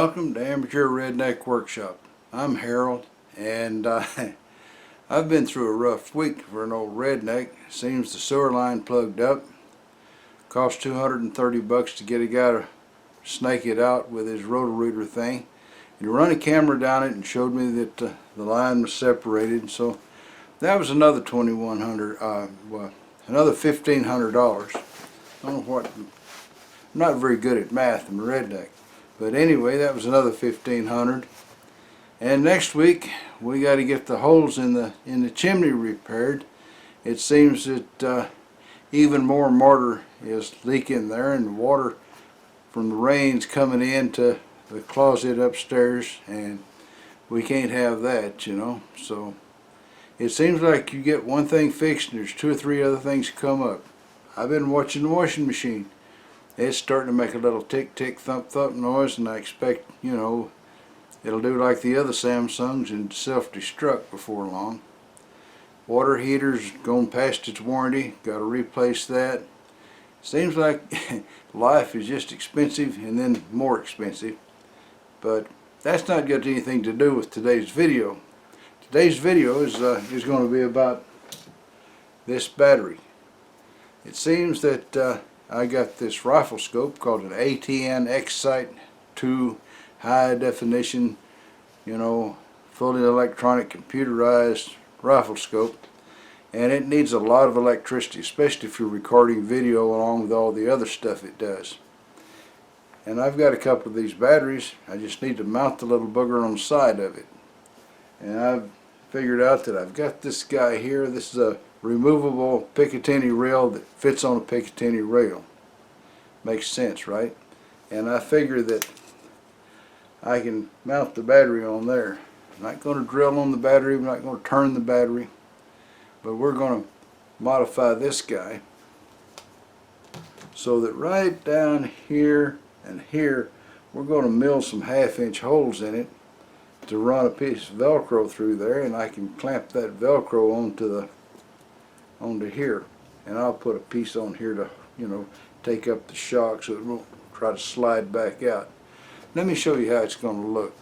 Welcome to Amateur Redneck Workshop. I'm Harold, and I've been through a rough week for an old redneck. Seems the sewer line plugged up. Cost $230 to get a guy to snake it out with his roto-rooter thing. He run a camera down it and showed me that the line was separated. So that was another another $1,500. I don't know what. I'm not very good at math. I'm a redneck. But anyway, that was another $1,500. And next week we got to get the holes in the chimney repaired. It seems that even more mortar is leaking there, and water from the rains coming into the closet upstairs, and we can't have that, you know. So it seems like you get one thing fixed and there's two or three other things come up. I've been watching the washing machine. It's starting to make a little tick tick thump thump noise, and I expect, you know, it'll do like the other Samsungs and self-destruct before long. Water heater's going past its warranty, got to replace that. Seems like life is just expensive and then more expensive, but that's not got anything to do with today's video. Today's video is going to be about this battery. It seems that I got this rifle scope called an ATN X Sight 2 high definition, you know, fully electronic computerized rifle scope, and it needs a lot of electricity, especially if you're recording video along with all the other stuff it does. And I've got a couple of these batteries. I just need to mount the little booger on the side of it. And I've figured out that I've got this guy here. This is a removable Picatinny rail that fits on a Picatinny rail. Makes sense, right? And I figure that I can mount the battery on there. I'm not going to drill on the battery, I'm not going to turn the battery, but we're going to modify this guy so that right down here and here we're going to mill some 1/2-inch holes in it to run a piece of Velcro through there, and I can clamp that Velcro onto here, and I'll put a piece on here to, you know, take up the shock so it won't try to slide back out. Let me show you how it's going to look.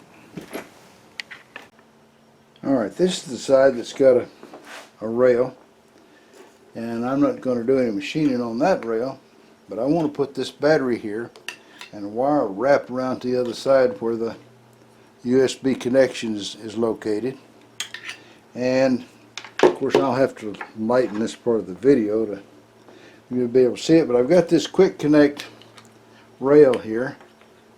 Alright, this is the side that's got a rail, and I'm not going to do any machining on that rail, but I want to put this battery here and a wire wrap around the other side where the USB connection is located. And of course I'll have to lighten this part of the video to you'll be able to see it, but I've got this quick connect rail here.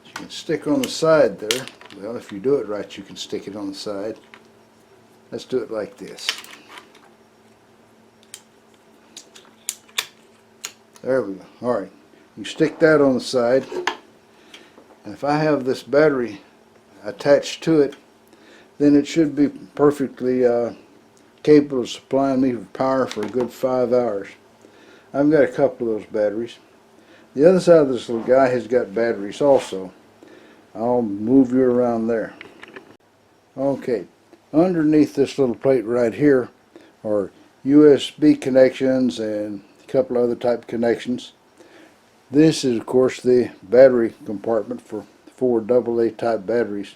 You can stick on the side there. Well, if you do it right, you can stick it on the side. Let's do it like this. There we go. Alright, you stick that on the side, and if I have this battery attached to it, then it should be perfectly capable of supplying me with power for a good 5 hours. I've got a couple of those batteries. The other side of this little guy has got batteries also. I'll move you around there. Okay, underneath this little plate right here are USB connections and a couple other type connections. This is of course the battery compartment for 4 AA type batteries.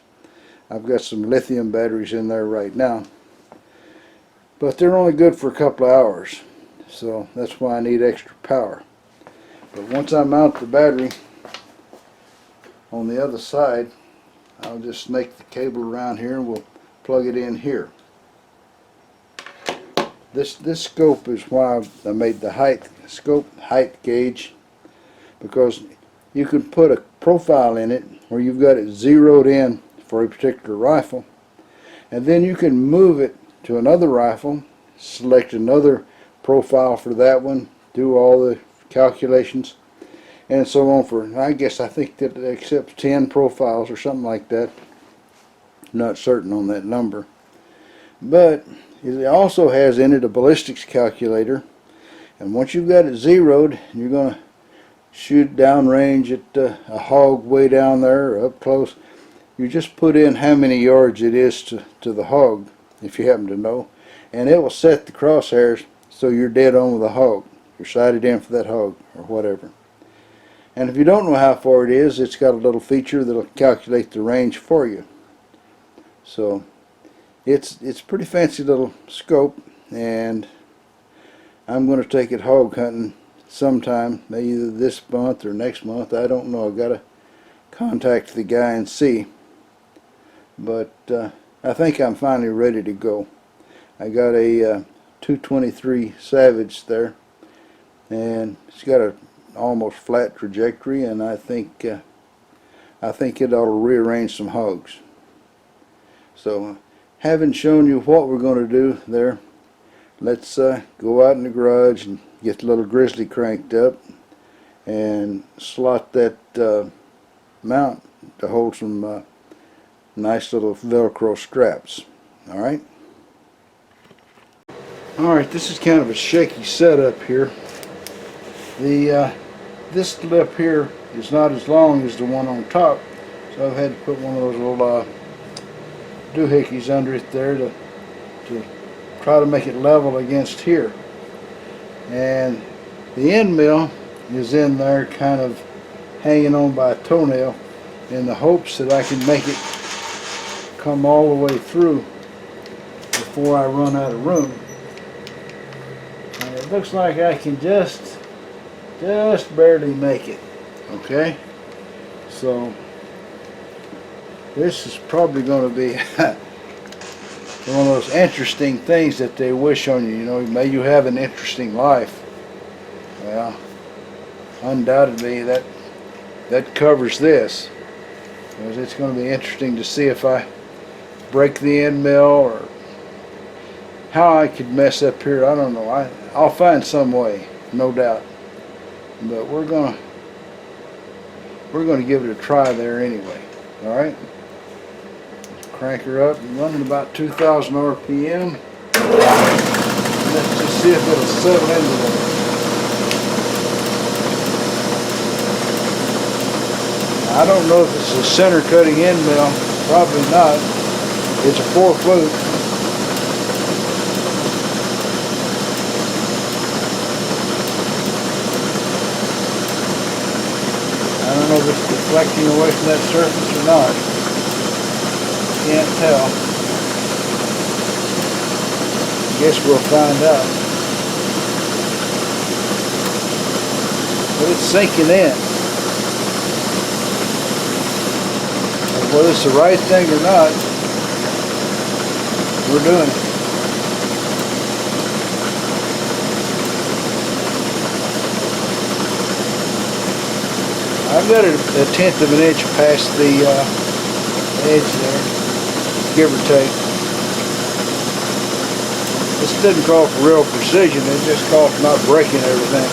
I've got some lithium batteries in there right now, but they're only good for a couple of hours. So that's why I need extra power. But once I mount the battery on the other side, I'll just snake the cable around here and we'll plug it in here. This scope is why I made the height gauge, because you can put a profile in it where you've got it zeroed in for a particular rifle, and then you can move it to another rifle, select another profile for that one, do all the calculations, and so on for, I think that it accepts 10 profiles or something like that. Not certain on that number. But it also has in it a ballistics calculator, and once you've got it zeroed, you're going to shoot downrange at a hog way down there or up close. You just put in how many yards it is to the hog, if you happen to know, and it will set the crosshairs so you're dead on with the hog. You're sighted in for that hog or whatever. And if you don't know how far it is, it's got a little feature that'll calculate the range for you. So it's pretty fancy little scope, and I'm going to take it hog hunting sometime, maybe either this month or next month. I don't know. I've got to contact the guy and see. But I think I'm finally ready to go. I got a 223 Savage there, and it's got a almost flat trajectory, and I think it ought to rearrange some hogs. So having shown you what we're going to do there, let's go out in the garage and get the little grizzly cranked up and slot that mount to hold some nice little Velcro straps. Alright, this is kind of a shaky setup here. This lip here is not as long as the one on top, so I've had to put one of those little doohickeys under it there to try to make it level against here. And the end mill is in there kind of hanging on by a toenail in the hopes that I can make it come all the way through before I run out of room. And it looks like I can just barely make it. Okay, so this is probably going to be one of those interesting things that they wish on you. You know, may you have an interesting life. Well, undoubtedly that covers this, because it's going to be interesting to see if I break the end mill or how I could mess up here. I don't know. I'll find some way, no doubt. But we're gonna give it a try there anyway. All right. Let's crank her up and running about 2,000 RPM. Let's just see if it'll settle into there. I don't know if it's a center cutting end mill. Probably not. It's a 4-foot. I don't know if it's deflecting away from that surface or not. Can't tell. Guess we'll find out. But it's sinking in. Whether it's the right thing or not, we're doing it. I've got a 1/10 of an inch past the edge there, give or take. This didn't call for real precision, it just called for not breaking everything.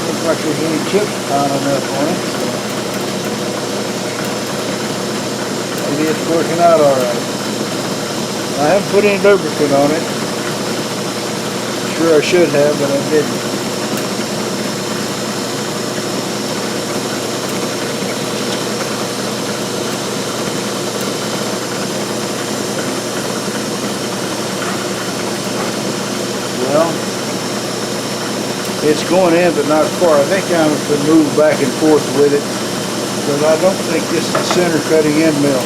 Looks like there's any chips piling up on it, so maybe it's working out alright. I haven't put any lubricant on it. Sure I should have, but I didn't. Well, it's going in but not far. I think I'm going to move back and forth with it, because I don't think this is a center cutting end mill.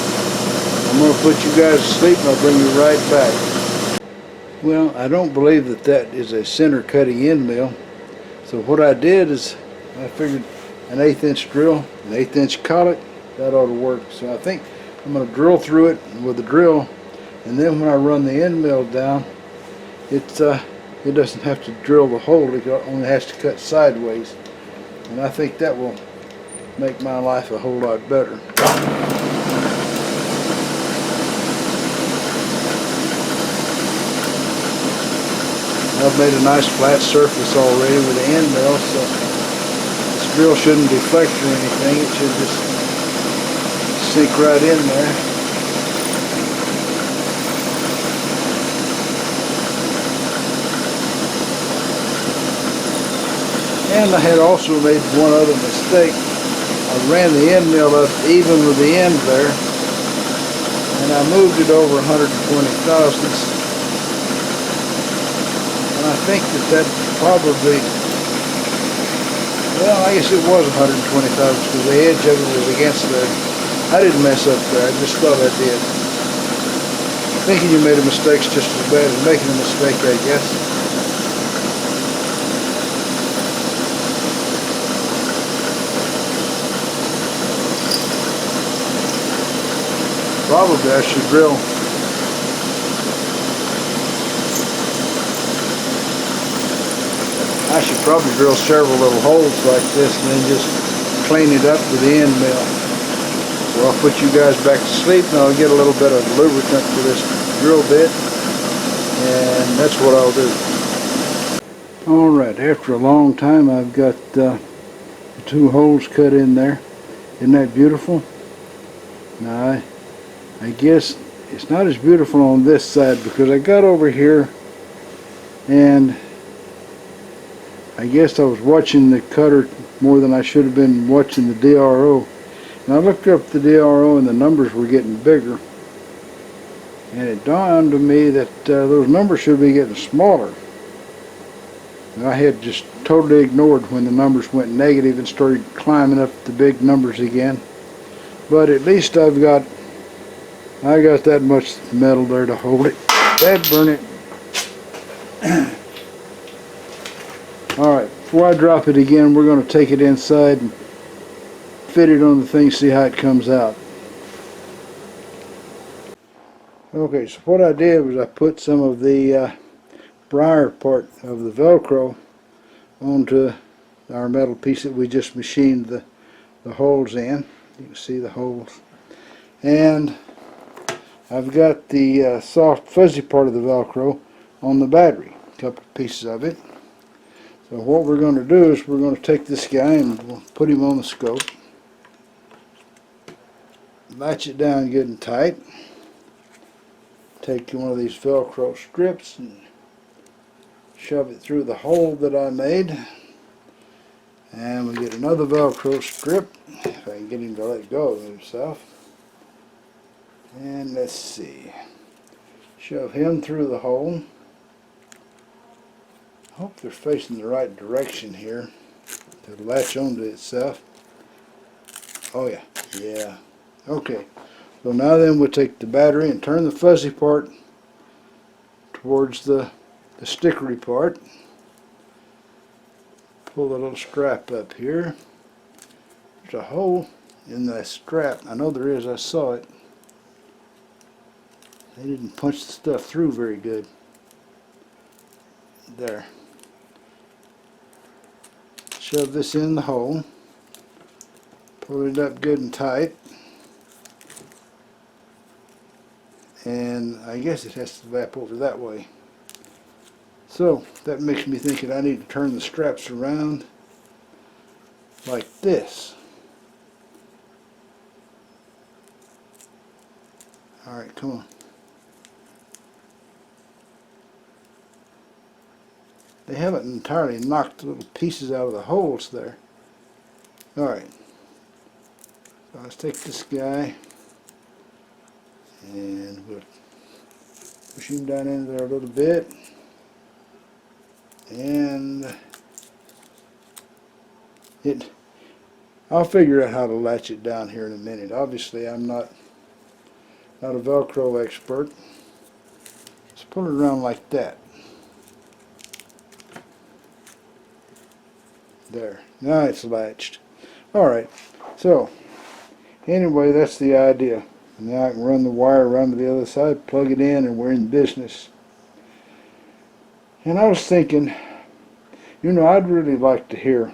I'm going to put you guys to sleep and I'll bring you right back. Well, I don't believe that is a center cutting end mill. So what I did is I figured an 1/8 inch drill, an 1/8 inch collet, that ought to work. So I think I'm going to drill through it with a drill, and then when I run the end mill down, it doesn't have to drill the hole, it only has to cut sideways. And I think that will make my life a whole lot better. I've made a nice flat surface already with the end mill, so this drill shouldn't deflect or anything. It should just sink right in there. And I had also made one other mistake. I ran the end mill up even with the end there, and I moved it over 120 thousandths, and I think that probably, well, I guess it was 120 thousandths because the edge of it was against there. I didn't mess up there, I just thought I did. Thinking you made a mistake's just as bad as making a mistake, I guess. Probably I should drill. I should probably drill several little holes like this and then just clean it up with the end mill. So I'll put you guys back to sleep and I'll get a little bit of lubricant for this drill bit, and that's what I'll do. Alright, after a long time I've got the 2 holes cut in there. Isn't that beautiful? Now I guess it's not as beautiful on this side because I got over here and I guess I was watching the cutter more than I should have been watching the DRO. And I looked up the DRO and the numbers were getting bigger. And it dawned on me that those numbers should be getting smaller. And I had just totally ignored when the numbers went negative and started climbing up the big numbers again. But at least I got that much metal there to hold it. That'd burn it. Alright, before I drop it again, we're going to take it inside and fit it on the thing, see how it comes out. Okay, so what I did was I put some of the briar part of the Velcro onto our metal piece that we just machined the holes in. You can see the holes. And I've got the soft fuzzy part of the Velcro on the battery, a couple of pieces of it. So what we're going to do is we're going to take this guy and we'll put him on the scope, latch it down good and tight, take one of these Velcro strips and shove it through the hole that I made, and we get another Velcro strip, if I can get him to let go of himself. And let's see, shove him through the hole. I hope they're facing the right direction here to latch onto itself. Oh yeah, yeah. Okay, so now then we'll take the battery and turn the fuzzy part towards the stickery part. Pull the little strap up here. There's a hole in that strap. I know there is, I saw it. They didn't punch the stuff through very good. There. Shove this in the hole. Pull it up good and tight. And I guess it has to lap over that way. So that makes me think that I need to turn the straps around like this. Alright, come on. They haven't entirely knocked the little pieces out of the holes there. Alright. So let's take this guy and we'll push him down into there a little bit. And I'll figure out how to latch it down here in a minute. Obviously I'm not a Velcro expert. Let's pull it around like that. There. Now it's latched. Alright. So anyway, that's the idea. Now I can run the wire around to the other side, plug it in, and we're in business. And I was thinking, you know, I'd really like to hear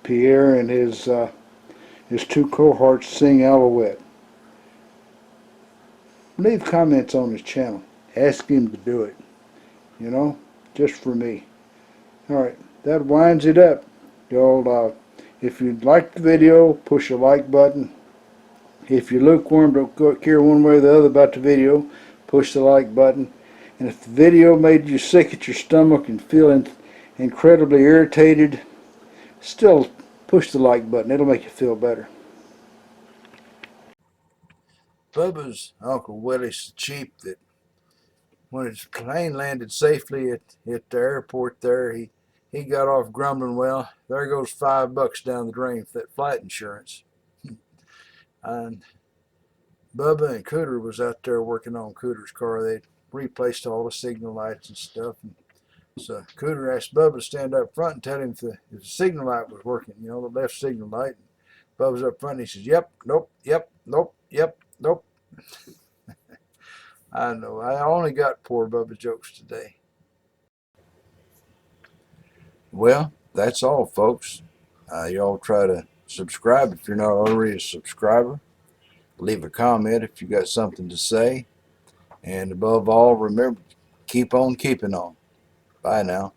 Pierre and his 2 cohorts sing Alouette. Leave comments on his channel. Ask him to do it. You know, just for me. Alright, that winds it up. Y'all, if you liked the video, push the like button. If you're lukewarm, don't care one way or the other about the video, push the like button. And if the video made you sick at your stomach and feeling incredibly irritated, still push the like button. It'll make you feel better. Bubba's Uncle Willie's so cheap that when his plane landed safely at the airport there, he got off grumbling, well, there goes $5 down the drain for that flight insurance. And Bubba and Cooter was out there working on Cooter's car. They'd replaced all the signal lights and stuff. And so Cooter asked Bubba to stand up front and tell him if the signal light was working, the left signal light. And Bubba's up front and he says, yep, nope, yep, nope, yep, nope. I know, I only got poor Bubba jokes today. Well, that's all, folks. Y'all try to subscribe if you're not already a subscriber. Leave a comment if you got something to say. And above all, remember, keep on keeping on. Bye now.